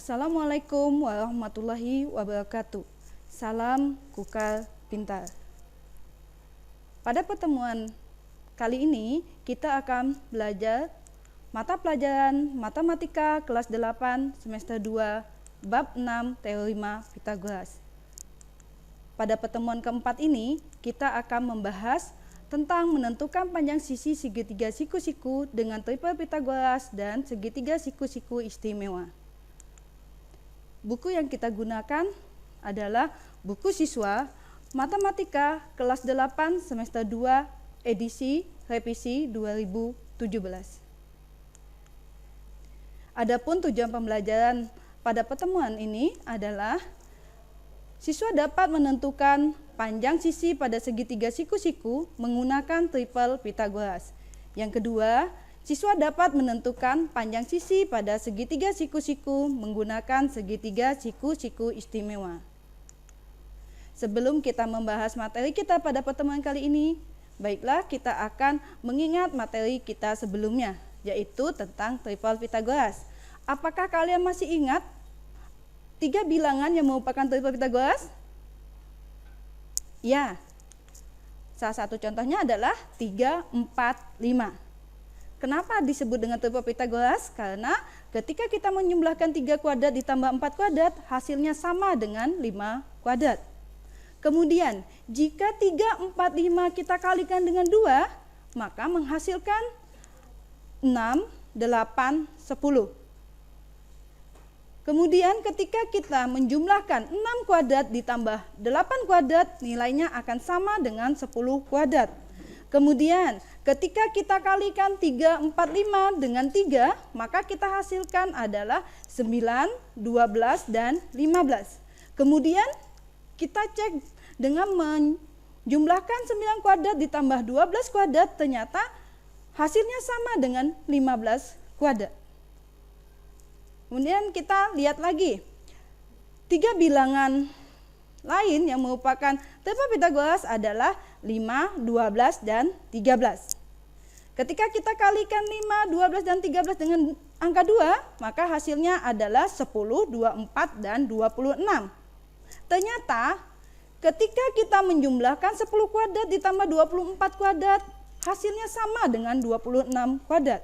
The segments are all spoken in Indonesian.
Assalamualaikum warahmatullahi wabarakatuh. Salam Kukar Pintar. Pada pertemuan kali ini kita akan belajar mata pelajaran Matematika kelas 8 semester 2 bab 6 teorema Pitagoras. Pada pertemuan keempat ini kita akan membahas tentang menentukan panjang sisi segitiga siku-siku dengan triple Pitagoras dan segitiga siku-siku istimewa. Buku yang kita gunakan adalah buku siswa Matematika kelas 8 semester 2 edisi revisi 2017. Adapun tujuan pembelajaran pada pertemuan ini adalah siswa dapat menentukan panjang sisi pada segitiga siku-siku menggunakan triple Pitagoras. Yang kedua, siswa dapat menentukan panjang sisi pada segitiga siku-siku menggunakan segitiga siku-siku istimewa. Sebelum kita membahas materi kita pada pertemuan kali ini, baiklah kita akan mengingat materi kita sebelumnya, yaitu tentang triple Pitagoras. Apakah kalian masih ingat 3 bilangan yang merupakan triple Pitagoras? Ya, salah satu contohnya adalah 3, 4, 5. Kenapa disebut dengan triple Pitagoras? Karena ketika kita menjumlahkan 3 kuadrat ditambah 4 kuadrat, hasilnya sama dengan 5 kuadrat. Kemudian, jika 3, 4, 5 kita kalikan dengan 2, maka menghasilkan 6, 8, 10. Kemudian ketika kita menjumlahkan 6 kuadrat ditambah 8 kuadrat, nilainya akan sama dengan 10 kuadrat. Kemudian ketika kita kalikan 3, 4, 5 dengan 3, maka kita hasilkan adalah 9, 12, dan 15. Kemudian kita cek dengan menjumlahkan 9 kuadrat ditambah 12 kuadrat, ternyata hasilnya sama dengan 15 kuadrat. Kemudian kita lihat lagi 3 bilangan lain yang merupakan triple Pitagoras adalah 5, 12, dan 13. Ketika kita kalikan 5, 12, dan 13 dengan angka 2, maka hasilnya adalah 10, 24, dan 26. Ternyata ketika kita menjumlahkan 10 kuadrat ditambah 24 kuadrat, hasilnya sama dengan 26 kuadrat.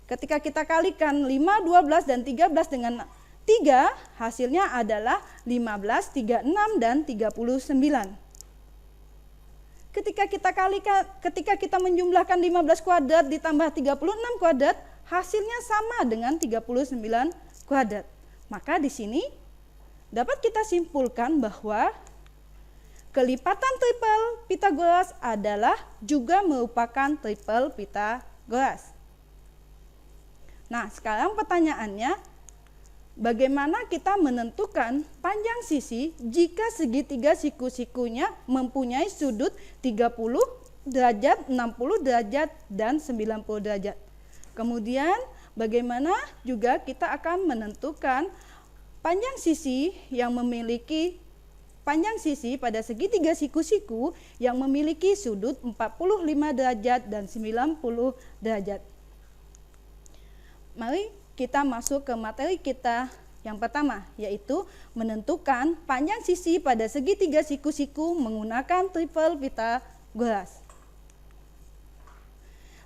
Ketika kita kalikan 5, 12, dan 13 dengan 3, hasilnya adalah 15, 36, dan 39. Ketika kita menjumlahkan 15 kuadrat ditambah 36 kuadrat, hasilnya sama dengan 39 kuadrat. Maka di sini dapat kita simpulkan bahwa kelipatan triple Pitagoras adalah juga merupakan triple Pitagoras. Nah, sekarang pertanyaannya, bagaimana kita menentukan panjang sisi jika segitiga siku-sikunya mempunyai sudut 30 derajat, 60 derajat, dan 90 derajat. Kemudian bagaimana juga kita akan menentukan panjang sisi yang memiliki panjang sisi pada segitiga siku-siku yang memiliki sudut 45 derajat dan 90 derajat. Mari kita masuk ke materi kita yang pertama, yaitu menentukan panjang sisi pada segitiga siku-siku menggunakan triple Pitagoras.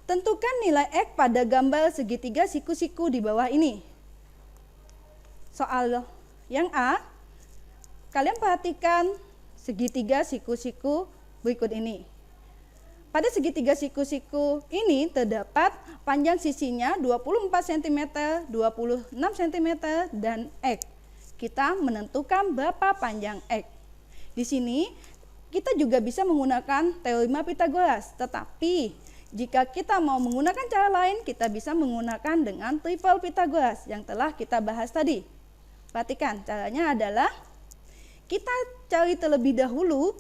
Tentukan nilai X pada gambar segitiga siku-siku di bawah ini. Soal yang A, kalian perhatikan segitiga siku-siku berikut ini. Pada segitiga siku-siku ini terdapat panjang sisinya 24 cm, 26 cm, dan X. Kita menentukan berapa panjang X. Di sini kita juga bisa menggunakan teorema Pitagoras, tetapi jika kita mau menggunakan cara lain, kita bisa menggunakan dengan triple Pitagoras yang telah kita bahas tadi. Perhatikan, caranya adalah kita cari terlebih dahulu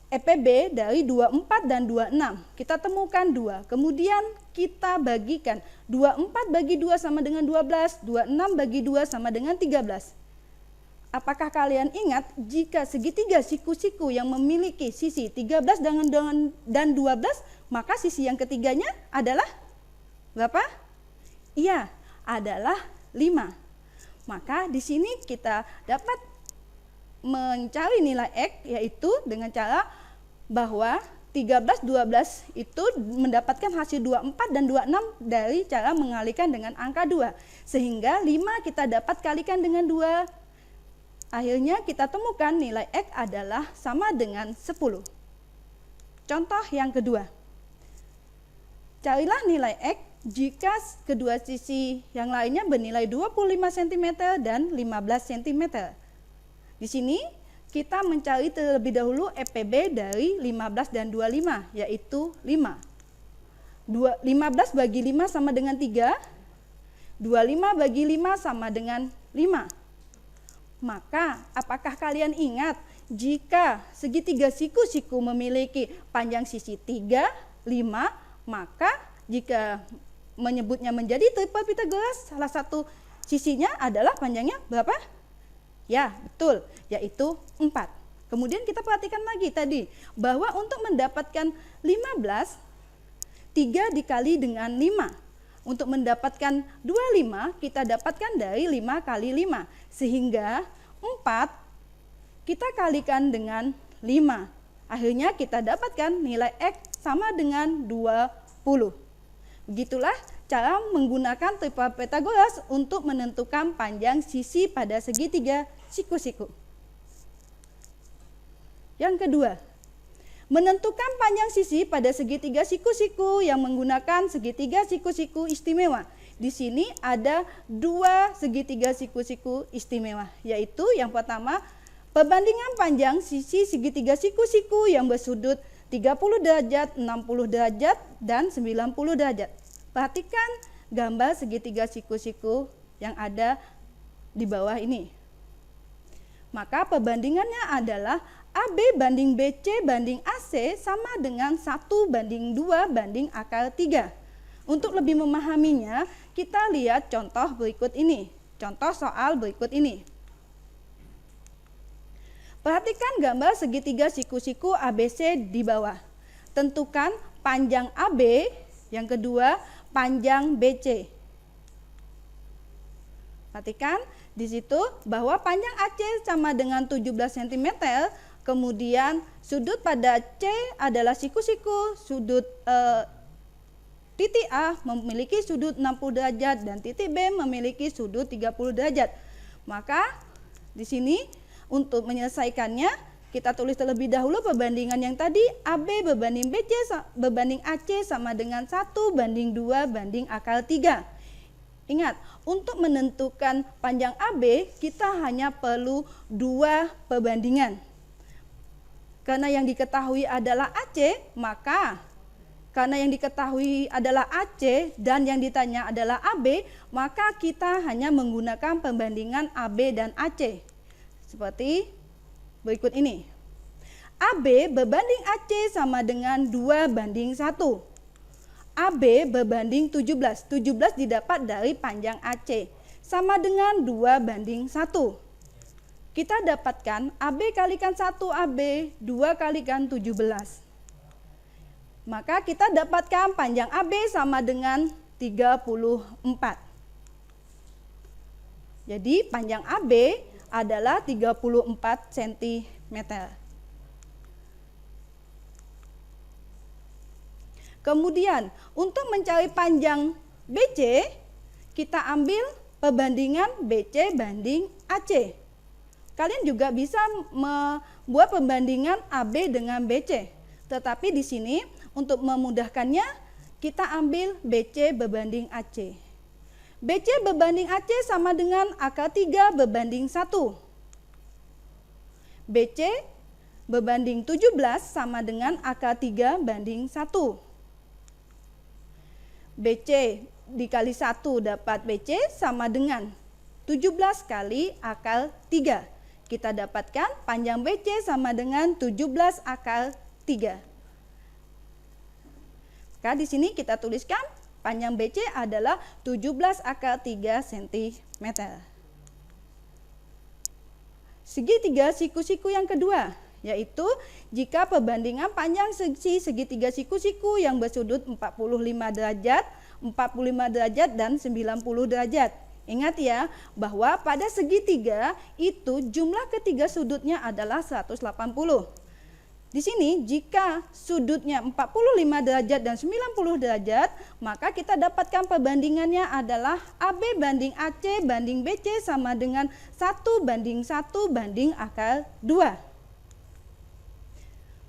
EPB dari 24 dan 26, kita temukan 2, kemudian kita bagikan 24 bagi 2 sama dengan 12, 26 bagi 2 sama dengan 13. Apakah kalian ingat jika segitiga siku-siku yang memiliki sisi 13 dan 12, maka sisi yang ketiganya adalah berapa? Iya, adalah 5. Maka di sini kita dapat mencari nilai X yaitu dengan cara bahwa 13, 12 itu mendapatkan hasil 24 dan 26 dari cara mengalihkan dengan angka 2. Sehingga 5 kita dapat kalikan dengan 2. Akhirnya kita temukan nilai X adalah sama dengan 10. Contoh yang kedua. Carilah nilai X jika kedua sisi yang lainnya bernilai 25 cm dan 15 cm. Di sini kita mencari terlebih dahulu EPB dari 15 dan 25, yaitu 5. 15 bagi 5 sama dengan 3, 25 bagi 5 sama dengan 5. Maka, apakah kalian ingat jika segitiga siku-siku memiliki panjang sisi 3, 5, maka jika menyebutnya menjadi triple Pythagoras, salah satu sisinya adalah panjangnya berapa? Ya, betul, yaitu 4. Kemudian kita perhatikan lagi tadi, bahwa untuk mendapatkan 15, 3 dikali dengan 5. Untuk mendapatkan 25, kita dapatkan dari 5 kali 5. Sehingga 4 kita kalikan dengan 5. Akhirnya kita dapatkan nilai X sama dengan 20. Begitulah cara menggunakan triple Pythagoras untuk menentukan panjang sisi pada segitiga siku-siku. Yang kedua, menentukan panjang sisi pada segitiga siku-siku yang menggunakan segitiga siku-siku istimewa. Di sini ada 2 segitiga siku-siku istimewa, yaitu yang pertama, perbandingan panjang sisi segitiga siku-siku yang bersudut 30 derajat, 60 derajat, dan 90 derajat. Perhatikan gambar segitiga siku-siku yang ada di bawah ini. Maka perbandingannya adalah AB banding BC banding AC sama dengan 1 banding 2 banding akar 3. Untuk lebih memahaminya, kita lihat contoh berikut ini. Contoh soal berikut ini. Perhatikan gambar segitiga siku-siku ABC di bawah. Tentukan panjang AB, yang kedua panjang BC. Perhatikan di situ bahwa panjang AC sama dengan 17 cm, kemudian sudut pada C adalah siku-siku, sudut titik A memiliki sudut 60 derajat dan titik B memiliki sudut 30 derajat. Maka di sini untuk menyelesaikannya kita tulis terlebih dahulu perbandingan yang tadi, AB berbanding BC berbanding AC sama dengan 1 banding 2 banding akar 3. Ingat, untuk menentukan panjang AB kita hanya perlu 2 perbandingan. Karena yang diketahui adalah AC, maka karena yang diketahui adalah AC dan yang ditanya adalah AB, maka kita hanya menggunakan perbandingan AB dan AC. Seperti berikut ini. AB berbanding AC sama dengan 2 banding 1. AB berbanding 17. 17 didapat dari panjang AC. Sama dengan 2 banding 1. Kita dapatkan AB kalikan 1 AB, 2 kalikan 17. Maka kita dapatkan panjang AB sama dengan 34. Jadi panjang AB adalah 34 cm. Kemudian untuk mencari panjang BC, kita ambil perbandingan BC banding AC. Kalian juga bisa membuat perbandingan AB dengan BC. Tetapi di sini untuk memudahkannya kita ambil BC berbanding AC. BC berbanding AC sama dengan akar 3 berbanding 1. BC berbanding 17 sama dengan akar 3 banding 1. BC dikali 1 dapat BC sama dengan 17 kali akar 3. Kita dapatkan panjang BC sama dengan 17 akar 3. Maka di sini kita tuliskan panjang BC adalah 17 akar 3 cm. Segitiga siku-siku yang kedua, yaitu jika perbandingan panjang sisi segitiga siku-siku yang bersudut 45 derajat, 45 derajat, dan 90 derajat. Ingat ya, bahwa pada segitiga itu jumlah ketiga sudutnya adalah 180. Di sini jika sudutnya 45 derajat dan 90 derajat, maka kita dapatkan perbandingannya adalah AB banding AC banding BC sama dengan 1:1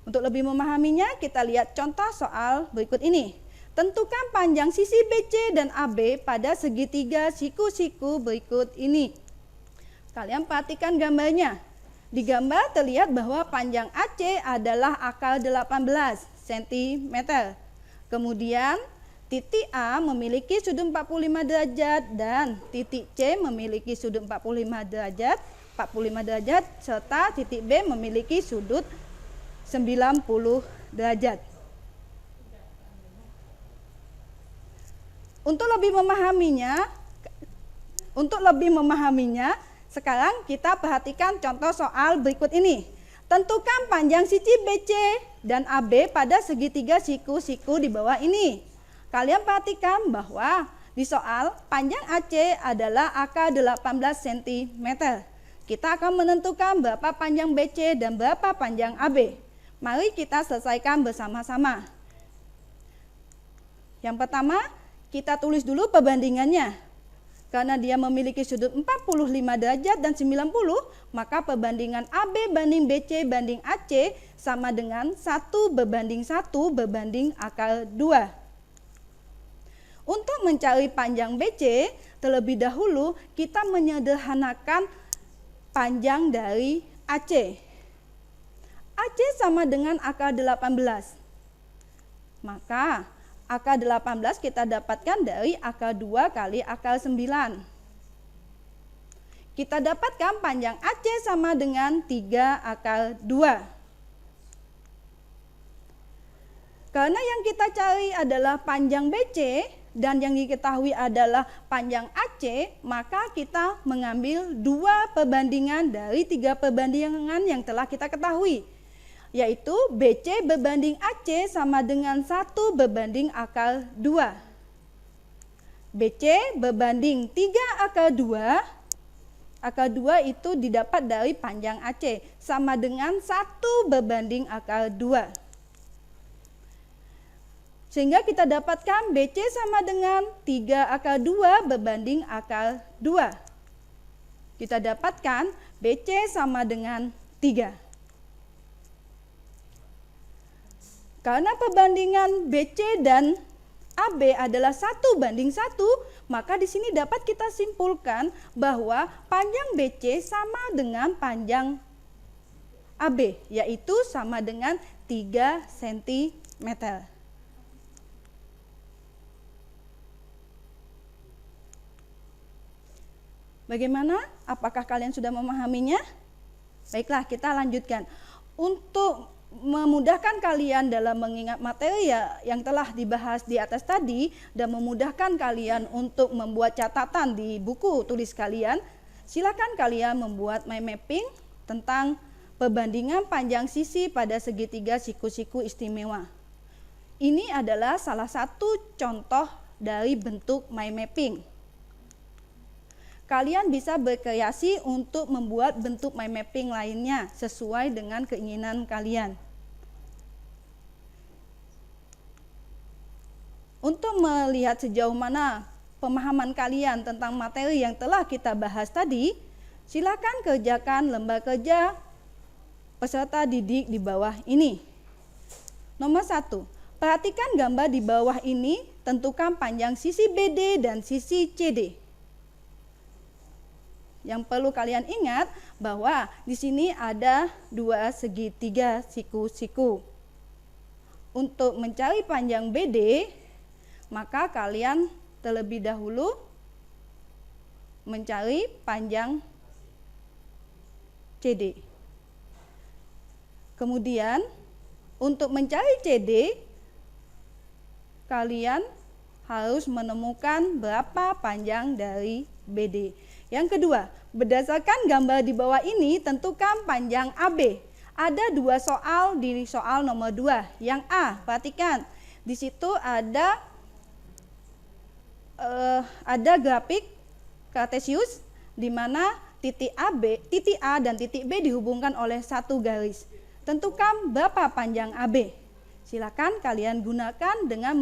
Untuk lebih memahaminya, kita lihat contoh soal berikut ini. Tentukan panjang sisi BC dan AB pada segitiga siku-siku berikut ini. Kalian perhatikan gambarnya. Di gambar terlihat bahwa panjang AC adalah akar 18 cm. Kemudian titik A memiliki sudut 45 derajat dan titik C memiliki sudut 45 derajat serta titik B memiliki sudut 90 derajat. Untuk lebih memahaminya, sekarang kita perhatikan contoh soal berikut ini. Tentukan panjang sisi BC dan AB pada segitiga siku-siku di bawah ini. Kalian perhatikan bahwa di soal panjang AC adalah akar 18 cm. Kita akan menentukan berapa panjang BC dan berapa panjang AB. Mari kita selesaikan bersama-sama. Yang pertama, kita tulis dulu perbandingannya. Karena dia memiliki sudut 45 derajat dan 90, maka perbandingan AB banding BC banding AC sama dengan 1:1 akar 2. Untuk mencari panjang BC, terlebih dahulu kita menyederhanakan panjang dari AC. AC sama dengan akar 18. Maka akar 18 kita dapatkan dari akar 2 kali akar 9. Kita dapatkan panjang AC sama dengan 3 akar 2. Karena yang kita cari adalah panjang BC dan yang diketahui adalah panjang AC, maka kita mengambil 2 perbandingan dari 3 perbandingan yang telah kita ketahui, yaitu BC berbanding AC sama dengan 1 akar 2. BC berbanding 3 akar 2. Akar 2 itu didapat dari panjang AC sama dengan 1 akar 2. Sehingga kita dapatkan BC sama dengan 3 akar 2 berbanding akar 2. Kita dapatkan BC sama dengan 3. Karena perbandingan BC dan AB adalah 1:1, maka di sini dapat kita simpulkan bahwa panjang BC sama dengan panjang AB, yaitu sama dengan 3 cm. Bagaimana? Apakah kalian sudah memahaminya? Baiklah, kita lanjutkan. Untuk memudahkan kalian dalam mengingat materi yang telah dibahas di atas tadi dan memudahkan kalian untuk membuat catatan di buku tulis kalian, silakan kalian membuat mind mapping tentang perbandingan panjang sisi pada segitiga siku-siku istimewa. Ini adalah salah satu contoh dari bentuk mind mapping. Kalian bisa berkreasi untuk membuat bentuk mind mapping lainnya sesuai dengan keinginan kalian. Untuk melihat sejauh mana pemahaman kalian tentang materi yang telah kita bahas tadi, silakan kerjakan lembar kerja peserta didik di bawah ini. Nomor 1, perhatikan gambar di bawah ini, tentukan panjang sisi BD dan sisi CD. Yang perlu kalian ingat bahwa di sini ada 2 segitiga siku-siku. Untuk mencari panjang BD, maka kalian terlebih dahulu mencari panjang CD. Kemudian untuk mencari CD, kalian harus menemukan berapa panjang dari BD. Yang kedua, berdasarkan gambar di bawah ini, tentukan panjang AB. Ada 2 soal di soal nomor 2. Yang A, perhatikan, di situ ada grafik kartesius di mana titik A dan titik B dihubungkan oleh satu garis. Tentukan berapa panjang AB. Silakan kalian gunakan dengan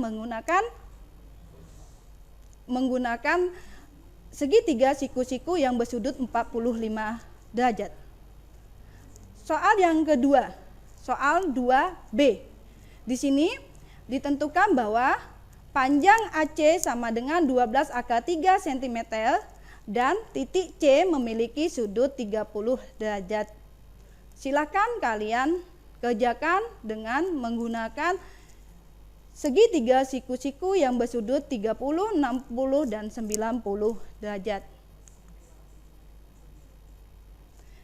menggunakan segitiga siku-siku yang bersudut 45 derajat. Soal yang kedua, soal 2B. Di sini ditentukan bahwa panjang AC sama dengan 12/3 cm dan titik C memiliki sudut 30 derajat. Silakan kalian kerjakan dengan menggunakan segitiga siku-siku yang bersudut 30, 60, dan 90 derajat.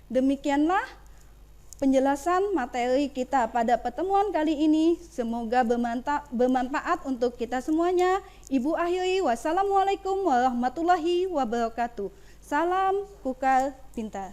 Demikianlah penjelasan materi kita pada pertemuan kali ini. Semoga bermanfaat untuk kita semuanya. Ibu akhiri, wassalamualaikum warahmatullahi wabarakatuh. Salam Kukar Pintar.